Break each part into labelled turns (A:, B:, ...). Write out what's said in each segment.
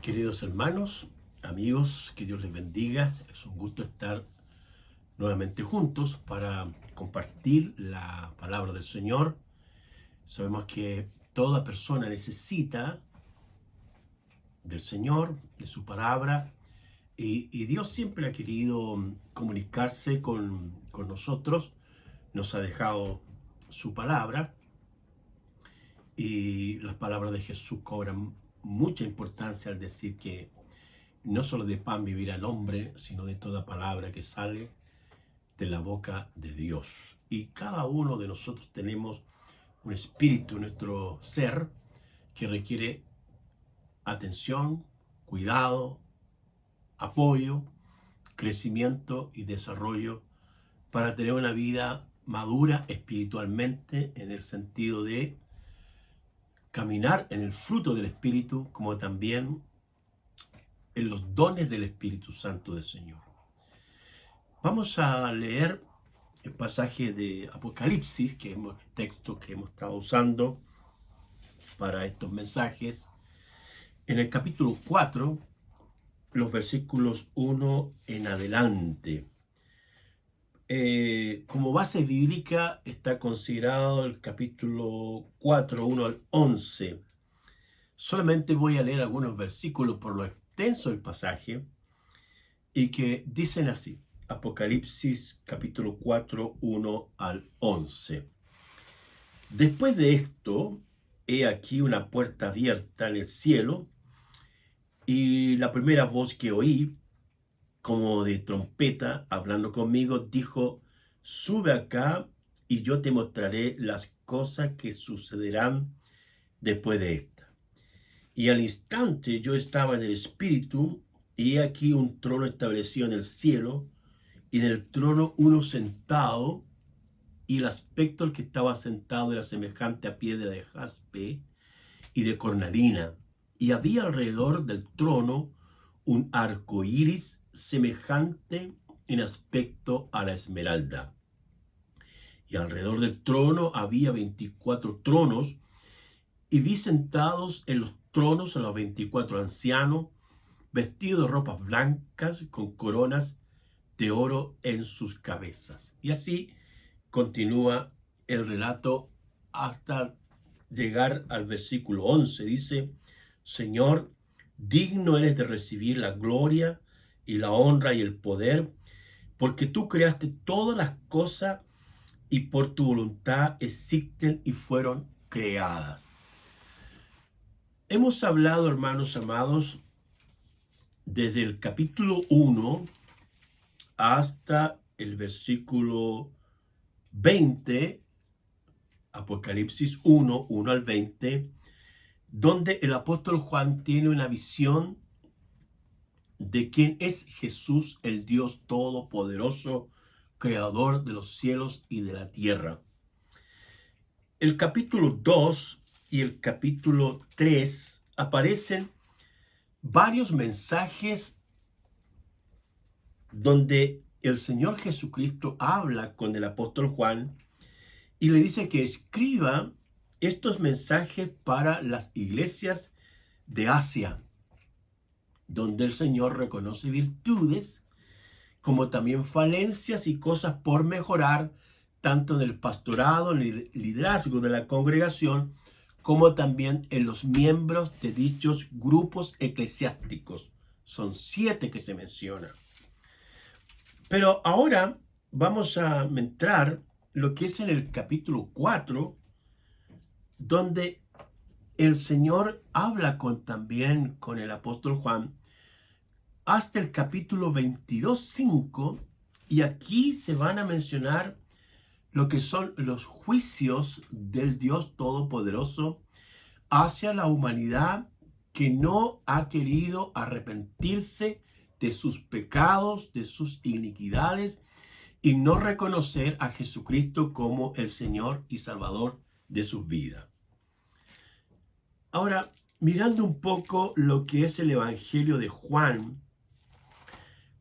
A: Queridos hermanos, amigos, que Dios les bendiga. Es un gusto estar nuevamente juntos para compartir la palabra del Señor. Sabemos que toda persona necesita del Señor, de su palabra, y Dios siempre ha querido comunicarse con nosotros. Nos ha dejado su palabra y las palabras de Jesús cobran mucha importancia al decir que no solo de pan vivirá el hombre, sino de toda palabra que sale de la boca de Dios. Y cada uno de nosotros tenemos un espíritu en nuestro ser que requiere atención, cuidado, apoyo, crecimiento y desarrollo para tener una vida madura espiritualmente, en el sentido de caminar en el fruto del Espíritu, como también en los dones del Espíritu Santo del Señor. Vamos a leer el pasaje de Apocalipsis, que es el texto que hemos estado usando para estos mensajes. En el capítulo 4, los versículos 1 en adelante. Como base bíblica está considerado el capítulo 4, 1 al 11. Solamente voy a leer algunos versículos por lo extenso del pasaje y que dicen así. Apocalipsis capítulo 4, 1 al 11. Después de esto, he aquí una puerta abierta en el cielo, y la primera voz que oí, como de trompeta, hablando conmigo, dijo: sube acá, y yo te mostraré las cosas que sucederán después de esta. Y al instante yo estaba en el Espíritu, y he aquí un trono establecido en el cielo, y en el trono uno sentado, y el aspecto del que estaba sentado era semejante a piedra de jaspe y de cornalina, y había alrededor del trono un arco iris semejante en aspecto a la esmeralda. Y alrededor del trono había 24 tronos, y vi sentados en los tronos a los 24 ancianos, vestidos de ropas blancas, con coronas de oro en sus cabezas. Y así continúa el relato hasta llegar al versículo 11. Dice: Señor, digno eres de recibir la gloria y la honra y el poder, porque tú creaste todas las cosas, y por tu voluntad existen y fueron creadas. Hemos hablado, hermanos amados, desde el capítulo 1 hasta el versículo 20, Apocalipsis 1, 1 al 20, donde el apóstol Juan tiene una visión de quién es Jesús, el Dios Todopoderoso, creador de los cielos y de la tierra. El capítulo 2 y el capítulo 3 aparecen varios mensajes donde el Señor Jesucristo habla con el apóstol Juan y le dice que escriba estos mensajes para las iglesias de Asia, donde el Señor reconoce virtudes como también falencias y cosas por mejorar, tanto en el pastorado, en el liderazgo de la congregación, como también en los miembros de dichos grupos eclesiásticos. Son 7 que se mencionan. Pero ahora vamos a entrar lo que es en el capítulo 4, donde el Señor habla también con el apóstol Juan hasta el capítulo 22:5, y aquí se van a mencionar lo que son los juicios del Dios Todopoderoso hacia la humanidad que no ha querido arrepentirse de sus pecados, de sus iniquidades, y no reconocer a Jesucristo como el Señor y Salvador de sus vidas. Ahora, mirando un poco lo que es el Evangelio de Juan,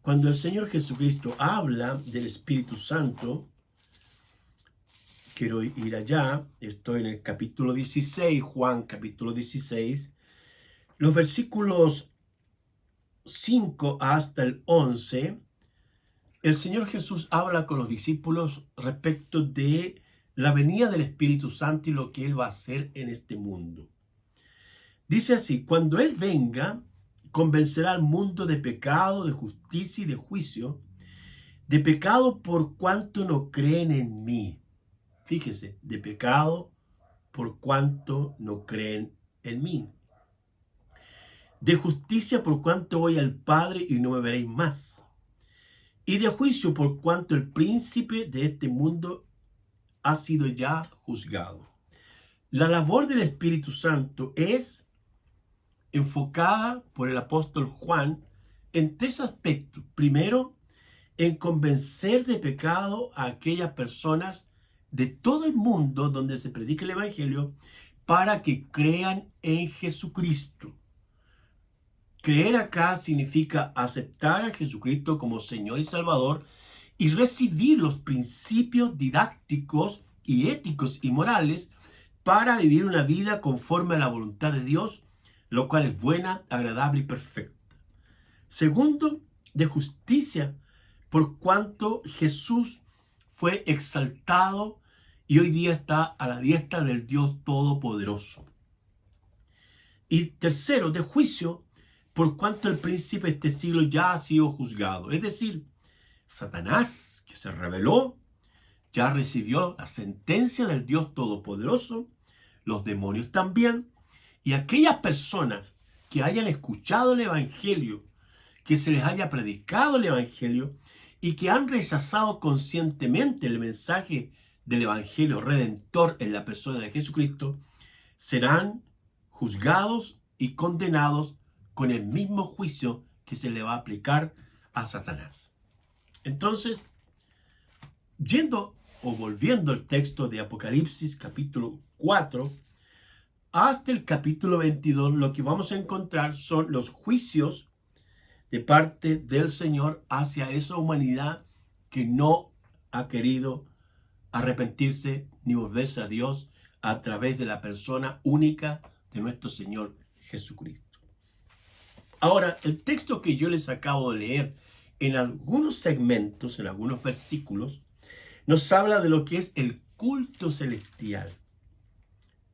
A: cuando el Señor Jesucristo habla del Espíritu Santo, quiero ir allá, estoy en el capítulo 16, Juan capítulo 16, los versículos 5 hasta el 11, el Señor Jesús habla con los discípulos respecto de la venida del Espíritu Santo y lo que Él va a hacer en este mundo. Dice así: cuando Él venga, convencerá al mundo de pecado, de justicia y de juicio. De pecado por cuanto no creen en mí. Fíjese, de pecado por cuanto no creen en mí. De justicia por cuanto voy al Padre y no me veréis más. Y de juicio por cuanto el príncipe de este mundo ha sido ya juzgado. La labor del Espíritu Santo es enfocada por el apóstol Juan en tres aspectos. Primero, en convencer de pecado a aquellas personas de todo el mundo donde se predica el Evangelio para que crean en Jesucristo. Creer acá significa aceptar a Jesucristo como Señor y Salvador y recibir los principios didácticos y éticos y morales para vivir una vida conforme a la voluntad de Dios, lo cual es buena, agradable y perfecta. Segundo, de justicia, por cuanto Jesús fue exaltado y hoy día está a la diestra del Dios Todopoderoso. Y tercero, de juicio, por cuanto el príncipe de este siglo ya ha sido juzgado. Es decir, Satanás, que se rebeló, ya recibió la sentencia del Dios Todopoderoso, los demonios también, y aquellas personas que hayan escuchado el Evangelio, que se les haya predicado el Evangelio y que han rechazado conscientemente el mensaje del Evangelio redentor en la persona de Jesucristo, serán juzgados y condenados con el mismo juicio que se le va a aplicar a Satanás. Entonces, yendo o volviendo al texto de Apocalipsis capítulo 4 hasta el capítulo 22, lo que vamos a encontrar son los juicios de parte del Señor hacia esa humanidad que no ha querido arrepentirse ni volverse a Dios a través de la persona única de nuestro Señor Jesucristo. Ahora, el texto que yo les acabo de leer en algunos segmentos, en algunos versículos, nos habla de lo que es el culto celestial,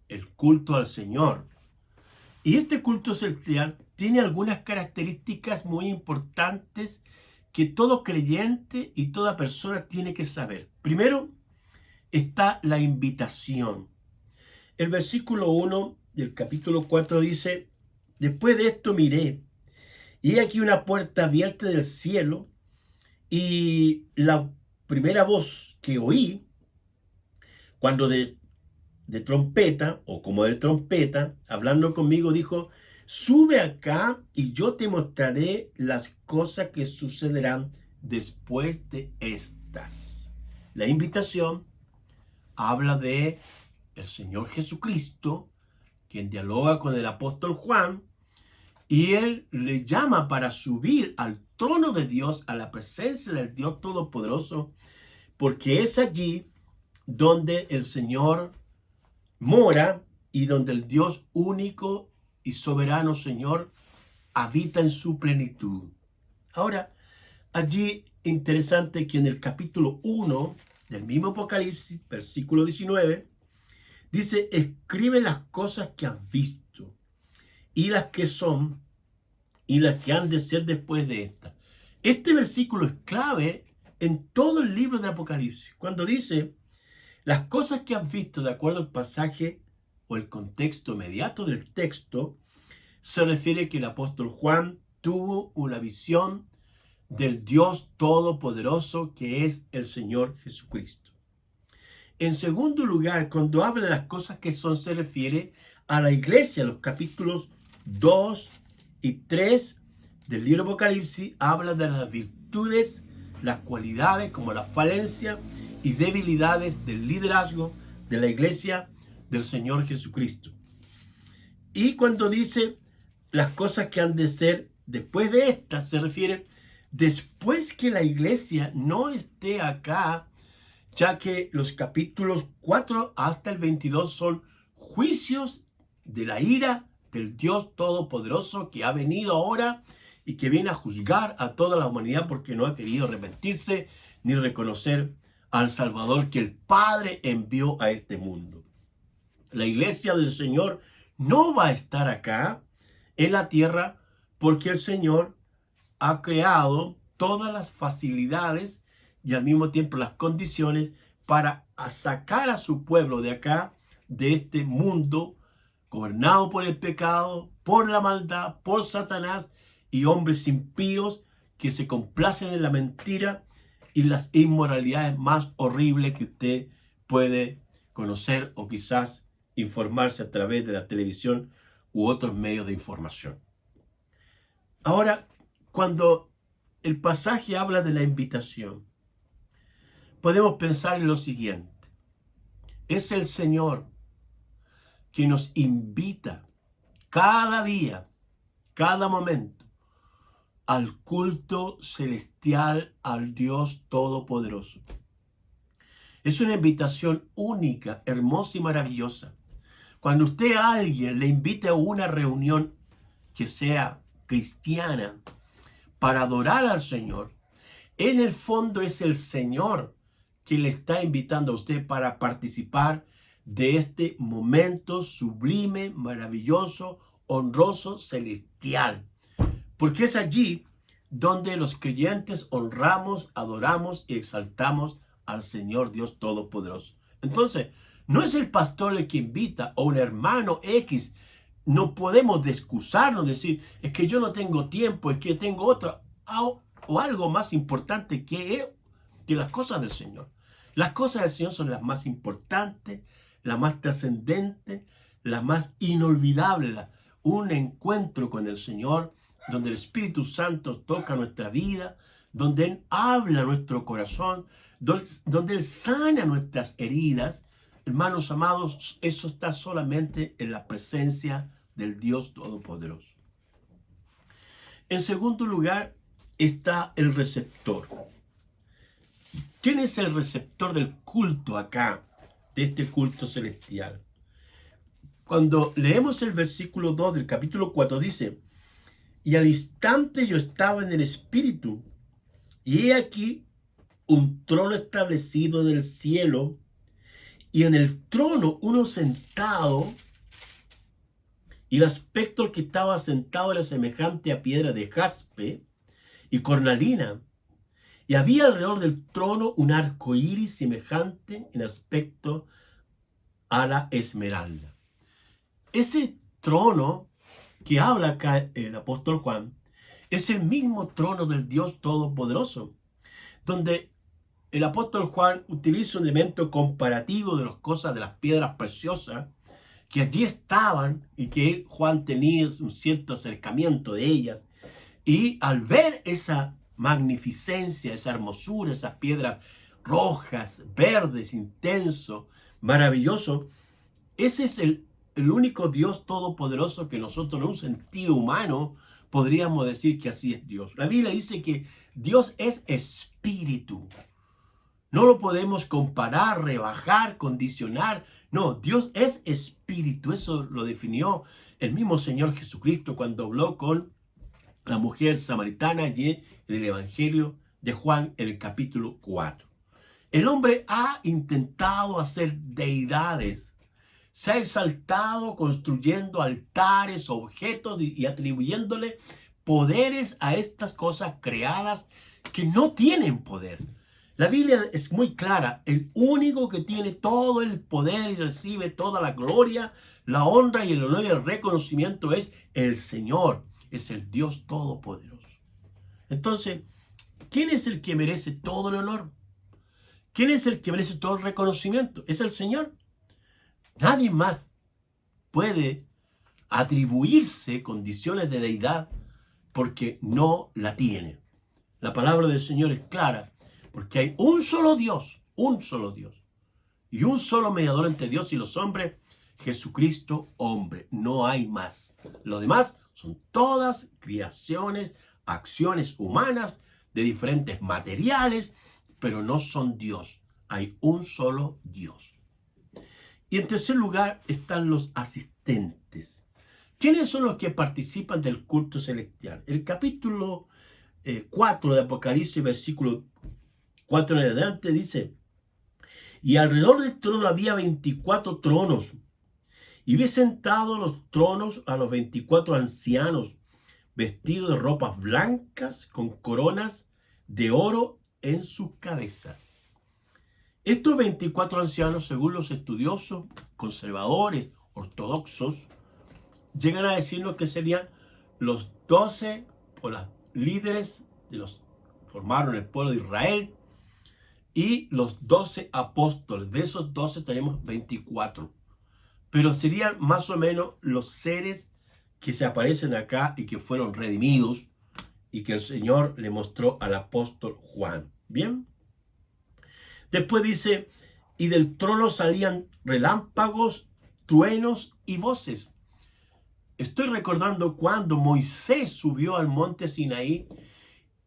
A: el culto al Señor. Y este culto celestial tiene algunas características muy importantes que todo creyente y toda persona tiene que saber. Primero está la invitación. El versículo 1 del capítulo 4 dice: después de esto miré, y he aquí una puerta abierta en el cielo, y la primera voz que oí, cuando de trompeta, o como de trompeta, hablando conmigo, dijo: sube acá y yo te mostraré las cosas que sucederán después de estas. La invitación habla de el Señor Jesucristo, quien dialoga con el apóstol Juan, y él le llama para subir al trono de Dios, a la presencia del Dios Todopoderoso, porque es allí donde el Señor mora y donde el Dios único y soberano Señor habita en su plenitud. Ahora, allí interesante que en el capítulo 1 del mismo Apocalipsis, versículo 19, dice: escribe las cosas que has visto y las que son y las que han de ser después de esta. Este versículo es clave en todo el libro de Apocalipsis. Cuando dice las cosas que has visto, de acuerdo al pasaje o el contexto inmediato del texto, se refiere que el apóstol Juan tuvo una visión del Dios Todopoderoso que es el Señor Jesucristo. En segundo lugar, cuando habla de las cosas que son, se refiere a la iglesia. Los capítulos 2 y 3 del libro de Apocalipsis habla de las virtudes, las cualidades como la falencia y debilidades del liderazgo de la iglesia del Señor Jesucristo. Y cuando dice las cosas que han de ser después de estas, se refiere después que la iglesia no esté acá, ya que los capítulos 4 hasta el 22 son juicios de la ira del Dios Todopoderoso que ha venido ahora y que viene a juzgar a toda la humanidad porque no ha querido arrepentirse ni reconocer al Salvador que el Padre envió a este mundo. La iglesia del Señor no va a estar acá en la tierra porque el Señor ha creado todas las facilidades y al mismo tiempo las condiciones para sacar a su pueblo de acá, de este mundo gobernado por el pecado, por la maldad, por Satanás y hombres impíos que se complacen en la mentira y las inmoralidades más horribles que usted puede conocer o quizás informarse a través de la televisión u otros medios de información. Ahora, cuando el pasaje habla de la invitación, podemos pensar en lo siguiente. Es el Señor que nos invita cada día, cada momento, al culto celestial al Dios Todopoderoso. Es una invitación única, hermosa y maravillosa. Cuando usted a alguien le invite a una reunión que sea cristiana para adorar al Señor, en el fondo es el Señor que le está invitando a usted para participar de este momento sublime, maravilloso, honroso, celestial. Porque es allí donde los creyentes honramos, adoramos y exaltamos al Señor Dios Todopoderoso. Entonces, no es el pastor el que invita o un hermano X. No podemos excusarnos, decir, es que yo no tengo tiempo, es que tengo otra o algo más importante que las cosas del Señor. Las cosas del Señor son las más importantes, las más trascendentes, las más inolvidables. Un encuentro con el Señor donde el Espíritu Santo toca nuestra vida, donde Él habla a nuestro corazón, donde Él sana nuestras heridas. Hermanos amados, eso está solamente en la presencia del Dios Todopoderoso. En segundo lugar está el receptor. ¿Quién es el receptor del culto acá, de este culto celestial? Cuando leemos el versículo 2 del capítulo 4 dice, y al instante yo estaba en el Espíritu, y he aquí un trono establecido en el cielo, y en el trono uno sentado, y el aspecto del que estaba sentado era semejante a piedra de jaspe y cornalina, y había alrededor del trono un arco iris semejante en aspecto a la esmeralda. Ese trono que habla acá el apóstol Juan es el mismo trono del Dios Todopoderoso, donde el apóstol Juan utiliza un elemento comparativo de las cosas, de las piedras preciosas que allí estaban y que Juan tenía un cierto acercamiento de ellas. Y al ver esa magnificencia, esa hermosura, esas piedras rojas, verdes, intenso, maravilloso, ese es el único Dios todopoderoso que nosotros en un sentido humano podríamos decir que así es Dios. La Biblia dice que Dios es espíritu. No lo podemos comparar, rebajar, condicionar. No, Dios es espíritu. Eso lo definió el mismo Señor Jesucristo cuando habló con la mujer samaritana allí en el Evangelio de Juan en el capítulo 4. El hombre ha intentado hacer deidades. Se ha exaltado construyendo altares, objetos y atribuyéndole poderes a estas cosas creadas que no tienen poder. La Biblia es muy clara. El único que tiene todo el poder y recibe toda la gloria, la honra y el honor y el reconocimiento es el Señor. Es el Dios Todopoderoso. Entonces, ¿quién es el que merece todo el honor? ¿Quién es el que merece todo el reconocimiento? Es el Señor. Nadie más puede atribuirse condiciones de deidad porque no la tiene. La palabra del Señor es clara, porque hay un solo Dios y un solo mediador entre Dios y los hombres, Jesucristo hombre. No hay más. Lo demás son todas creaciones, acciones humanas de diferentes materiales, pero no son Dios. Hay un solo Dios. Y en tercer lugar están los asistentes. ¿Quiénes son los que participan del culto celestial? El capítulo 4 de Apocalipsis, versículo 4 en adelante, dice: y alrededor del trono había 24 tronos, y vi sentados los tronos a los 24 ancianos, vestidos de ropas blancas, con coronas de oro en sus cabezas. Estos 24 ancianos, según los estudiosos, conservadores, ortodoxos, llegan a decirnos que serían los 12 o los líderes de los formaron el pueblo de Israel, y los 12 apóstoles. De esos 12 tenemos 24. Pero serían más o menos los seres que se aparecen acá y que fueron redimidos y que el Señor le mostró al apóstol Juan. Bien. Después dice: y del trono salían relámpagos, truenos y voces. Estoy recordando cuando Moisés subió al monte Sinaí,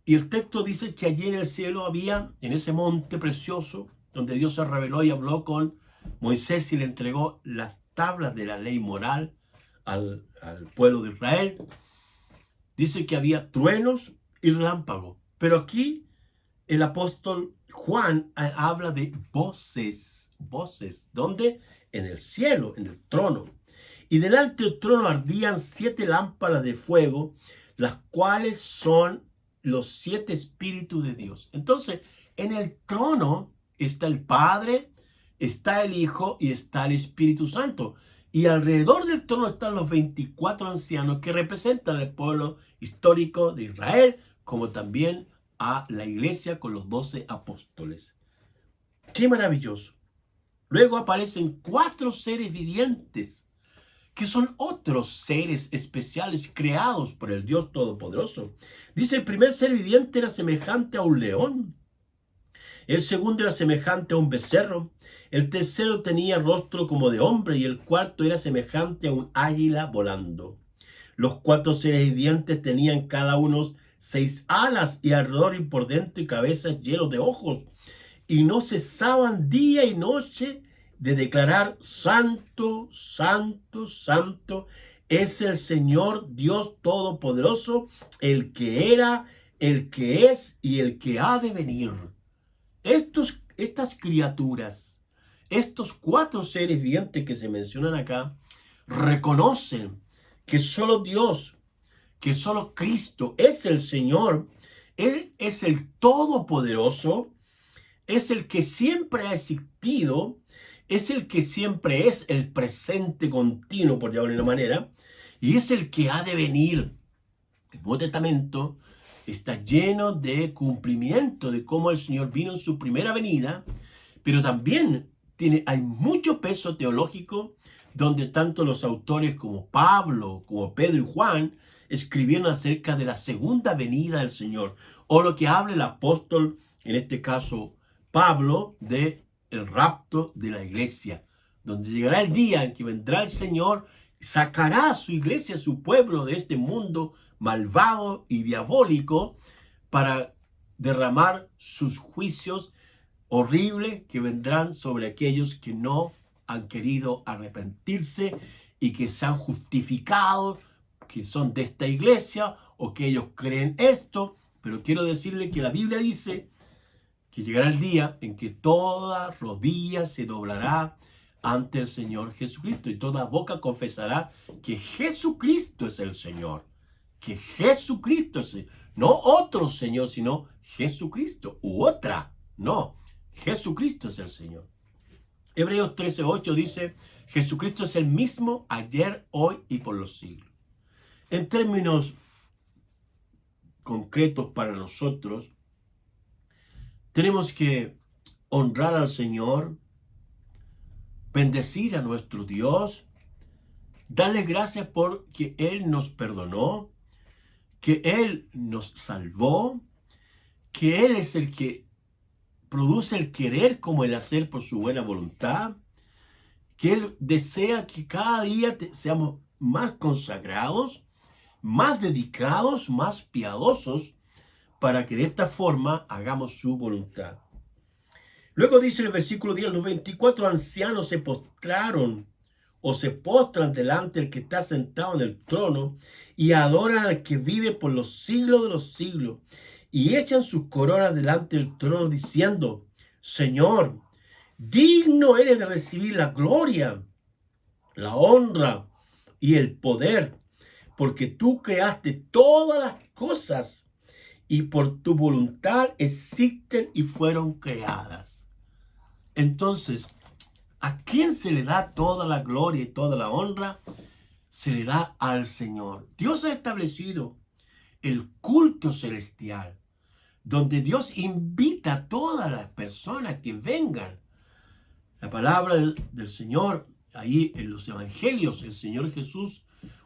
A: y el texto dice que allí en el cielo había, en ese monte precioso, donde Dios se reveló y habló con Moisés y le entregó las tablas de la ley moral al pueblo de Israel, dice que había truenos y relámpagos. Pero aquí el apóstol Juan habla de voces. Voces. ¿Dónde? En el cielo, en el trono. Y delante del trono ardían 7 lámparas de fuego, las cuales son los 7 espíritus de Dios. Entonces, en el trono está el Padre, está el Hijo y está el Espíritu Santo. Y alrededor del trono están los 24 ancianos que representan al pueblo histórico de Israel, como también a la iglesia con los 12 apóstoles. ¡Qué maravilloso! Luego aparecen 4 seres vivientes, que son otros seres especiales creados por el Dios Todopoderoso. Dice: el primer ser viviente era semejante a un león, el segundo era semejante a un becerro, el tercero tenía rostro como de hombre, y el cuarto era semejante a un águila volando. Los 4 seres vivientes tenían cada uno 6 alas, y alrededor y por dentro y cabezas llenos de ojos, y no cesaban día y noche de declarar: santo, santo, santo es el Señor Dios Todopoderoso, el que era, el que es y el que ha de venir. Estas criaturas, estos 4 seres vivientes que se mencionan acá, reconocen que solo Dios, que solo Cristo es el Señor. Él es el Todopoderoso, es el que siempre ha existido, es el que siempre es el presente continuo, por llamarlo de una manera, y es el que ha de venir. El Nuevo Testamento está lleno de cumplimiento de cómo el Señor vino en su primera venida, pero también hay mucho peso teológico, donde tanto los autores como Pablo, como Pedro y Juan escribieron acerca de la segunda venida del Señor, o lo que habla el apóstol, en este caso Pablo, de el rapto de la iglesia, donde llegará el día en que vendrá el Señor, sacará a su iglesia, a su pueblo, de este mundo malvado y diabólico, para derramar sus juicios horribles que vendrán sobre aquellos que no han querido arrepentirse y que se han justificado, que son de esta iglesia o que ellos creen esto. Pero quiero decirle que la Biblia dice que llegará el día en que toda rodilla se doblará ante el Señor Jesucristo y toda boca confesará que Jesucristo es el Señor. Que Jesucristo es el Señor. No otro Señor, sino Jesucristo. U otra. No. Jesucristo es el Señor. Hebreos 13:8 dice: Jesucristo es el mismo ayer, hoy y por los siglos. En términos concretos para nosotros, tenemos que honrar al Señor, bendecir a nuestro Dios, darle gracias porque Él nos perdonó, que Él nos salvó, que Él es el que produce el querer como el hacer por su buena voluntad, que Él desea que cada día seamos más consagrados, más dedicados, más piadosos, para que de esta forma hagamos su voluntad. Luego dice el versículo 10: los 24 ancianos se postraron o se postran delante del que está sentado en el trono y adoran al que vive por los siglos de los siglos y echan sus coronas delante del trono diciendo: Señor, digno eres de recibir la gloria, la honra y el poder, porque tú creaste todas las cosas y por tu voluntad existen y fueron creadas. Entonces, ¿a quién se le da toda la gloria y toda la honra? Se le da al Señor. Dios ha establecido el culto celestial, donde Dios invita a todas las personas que vengan. La palabra del Señor, ahí en los evangelios, el Señor Jesús,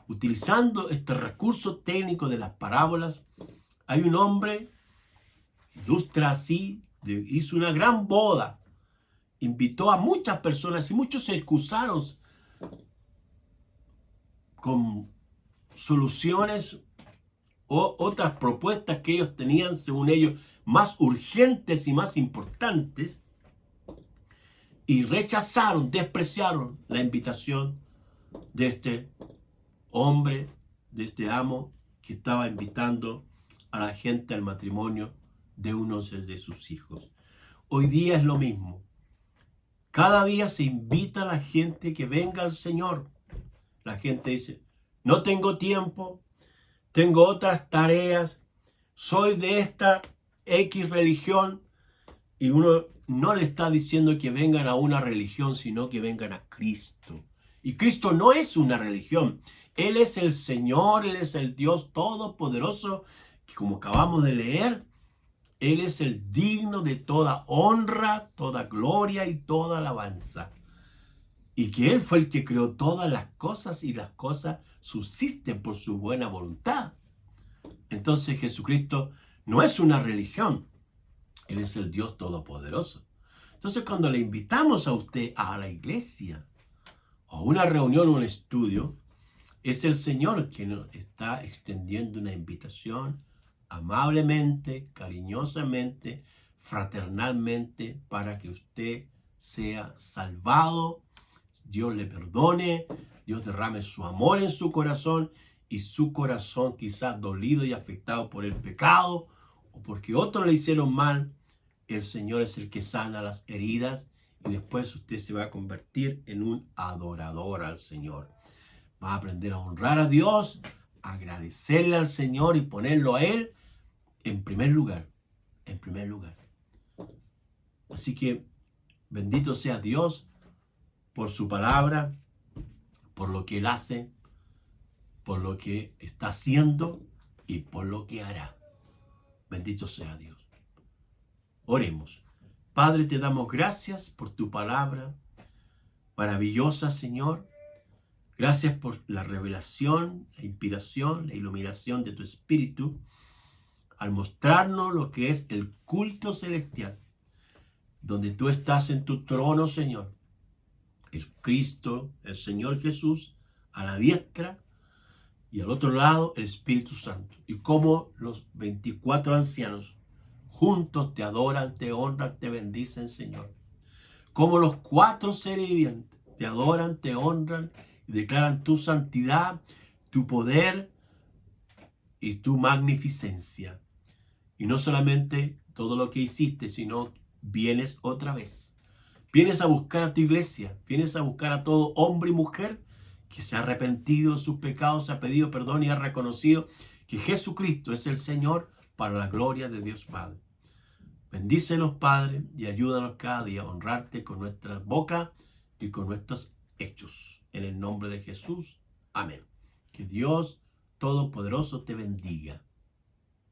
A: utilizando este recurso técnico de las parábolas, hay un hombre, ilustra así, hizo una gran boda, invitó a muchas personas y muchos se excusaron con soluciones o otras propuestas que ellos tenían, según ellos, más urgentes y más importantes, y rechazaron, despreciaron la invitación de este hombre, de este amo que estaba invitando a la gente al matrimonio de uno de sus hijos. Hoy día es lo mismo. Cada día se invita a la gente que venga al Señor. La gente dice: no tengo tiempo, tengo otras tareas, soy de esta X religión. Y uno no le está diciendo que vengan a una religión, sino que vengan a Cristo. Y Cristo no es una religión. Él es el Señor, Él es el Dios todopoderoso, que como acabamos de leer, Él es el digno de toda honra, toda gloria y toda alabanza. Y que Él fue el que creó todas las cosas y las cosas subsisten por su buena voluntad. Entonces Jesucristo no es una religión. Él es el Dios todopoderoso. Entonces, cuando le invitamos a usted a la iglesia, o a una reunión o un estudio, es el Señor quien nos está extendiendo una invitación amablemente, cariñosamente, fraternalmente, para que usted sea salvado, Dios le perdone, Dios derrame su amor en su corazón, y su corazón quizás dolido y afectado por el pecado o porque otros le hicieron mal, el Señor es el que sana las heridas y después usted se va a convertir en un adorador al Señor. Va a aprender a honrar a Dios, a agradecerle al Señor y ponerlo a Él en primer lugar, en primer lugar. Así que bendito sea Dios por su palabra, por lo que Él hace, por lo que está haciendo y por lo que hará. Bendito sea Dios. Oremos. Padre, te damos gracias por tu palabra maravillosa, Señor. Gracias por la revelación, la inspiración, la iluminación de tu Espíritu al mostrarnos lo que es el culto celestial, donde tú estás en tu trono, Señor. El Cristo, el Señor Jesús, a la diestra, y al otro lado el Espíritu Santo. Y como los 24 ancianos juntos te adoran, te honran, te bendicen, Señor. Como los 4 seres vivientes te adoran, te honran y declaran tu santidad, tu poder y tu magnificencia. Y no solamente todo lo que hiciste, sino vienes otra vez. Vienes a buscar a tu iglesia, vienes a buscar a todo hombre y mujer que se ha arrepentido de sus pecados, se ha pedido perdón y ha reconocido que Jesucristo es el Señor para la gloria de Dios Padre. Bendícenos, Padre, y ayúdanos cada día a honrarte con nuestra boca y con nuestros hechos. En el nombre de Jesús. Amén. Que Dios Todopoderoso te bendiga.